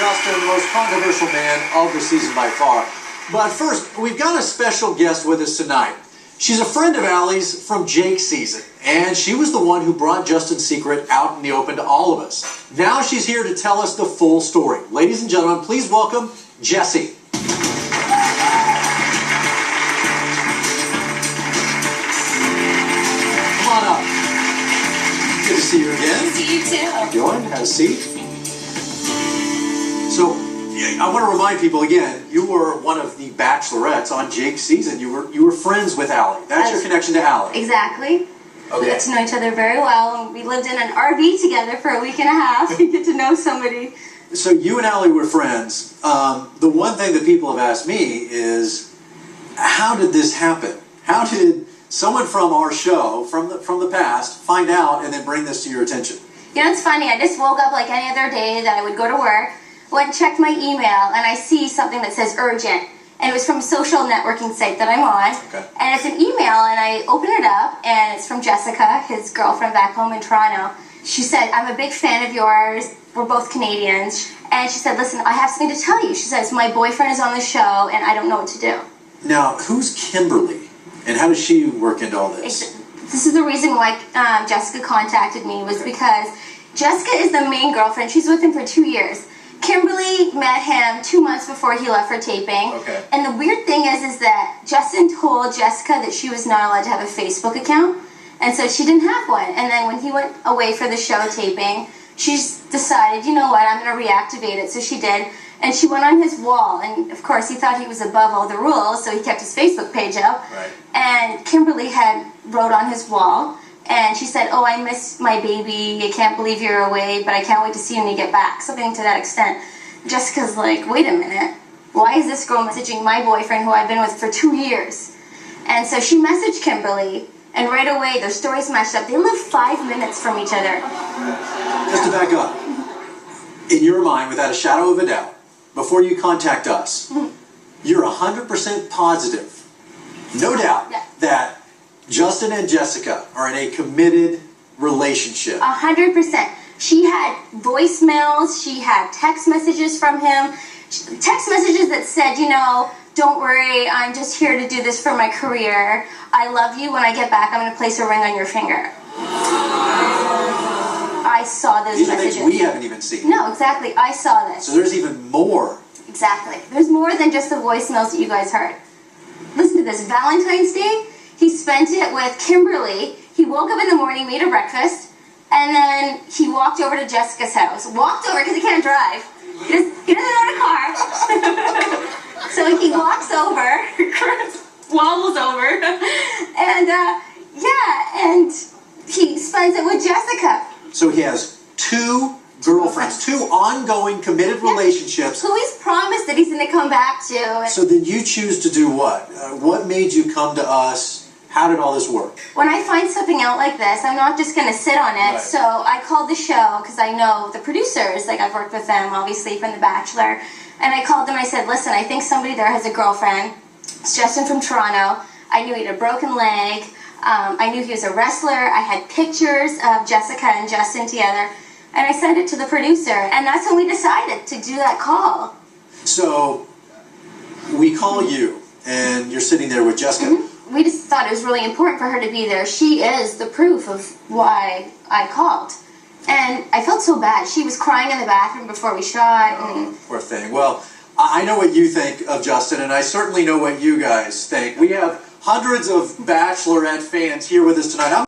Justin, the most controversial man of the season by far. But first, we've got a special guest with us tonight. She's a friend of Allie's from Jake's season, and she was the one who brought Justin's secret out in the open to all of us. Now she's here to tell us the full story. Ladies and gentlemen, please welcome Jessie. Come on up. Good to see you again. Good to see you too. How you doing? Have a seat. So, I want to remind people again, you were one of the Bachelorettes on Jake's season. You were friends with Allie. That's your connection to Allie. Exactly. Okay. We got to know each other very well. We lived in an RV together for a week and a half. You get to know somebody. So you and Allie were friends. The one thing that people have asked me is, how did this happen? How did someone from our show, from the past, find out and then bring this to your attention? You know, it's funny. I just woke up like any other day that I would go to work, went and checked my email, and I see something that says urgent. And it was from a social networking site that I'm on. Okay. And it's an email, and I open it up, and it's from Jessica, his girlfriend back home in Toronto. She said, I'm a big fan of yours. We're both Canadians. And she said, listen, I have something to tell you. She says, my boyfriend is on the show, and I don't know what to do. Now, who's Kimberly? And how does she work into all this? This is the reason why Jessica contacted me, was because Jessica is the main girlfriend. She's with him for 2 years. Kimberly met him 2 months before he left for taping. Okay. And the weird thing is that Justin told Jessica that she was not allowed to have a Facebook account. And so she didn't have one. And then when he went away for the show taping, she decided, you know what, I'm going to reactivate it. So she did. And she went on his wall. And of course, he thought he was above all the rules, so he kept his Facebook page up. Right. And Kimberly had wrote on his wall. And she said, oh, I miss my baby. I can't believe you're away, but I can't wait to see you when you get back. Something to that extent. Jessica's like, wait a minute. Why is this girl messaging my boyfriend who I've been with for 2 years? And so she messaged Kimberly, and right away their stories matched up. They live 5 minutes from each other. Just to back up, in your mind, without a shadow of a doubt, before you contact us, you're 100% positive, no doubt, that Justin and Jessica are in a committed relationship. 100%. She had voicemails, she had text messages from him, text messages that said, you know, don't worry, I'm just here to do this for my career. I love you. When I get back, I'm going to place a ring on your finger. I saw those messages. These are things we haven't even seen. No, exactly. I saw this. So there's even more. Exactly. There's more than just the voicemails that you guys heard. Listen to this. Valentine's Day, he spent it with Kimberly. He woke up in the morning, made her breakfast, and then he walked over to Jessica's house. Walked over because he can't drive. He doesn't own a car. So he walks over, wobbles over, and and he spends it with Jessica. So he has 2 girlfriends, 2 ongoing committed relationships. Who he's promised that he's going to come back to. So then you choose to do what? What made you come to us? How did all this work? When I find something out like this, I'm not just going to sit on it. Right. So I called the show because I know the producers. Like, I've worked with them, obviously, from The Bachelor. And I called them and I said, listen, I think somebody there has a girlfriend. It's Justin from Toronto. I knew he had a broken leg. I knew he was a wrestler. I had pictures of Jessica and Justin together. And I sent it to the producer. And that's when we decided to do that call. So we call you, and you're sitting there with Jessica. We just thought it was really important for her to be there. She is the proof of why I called. And I felt so bad. She was crying in the bathroom before we shot. Oh, poor thing. Well, I know what you think of Justin, and I certainly know what you guys think. We have hundreds of Bachelorette fans here with us tonight.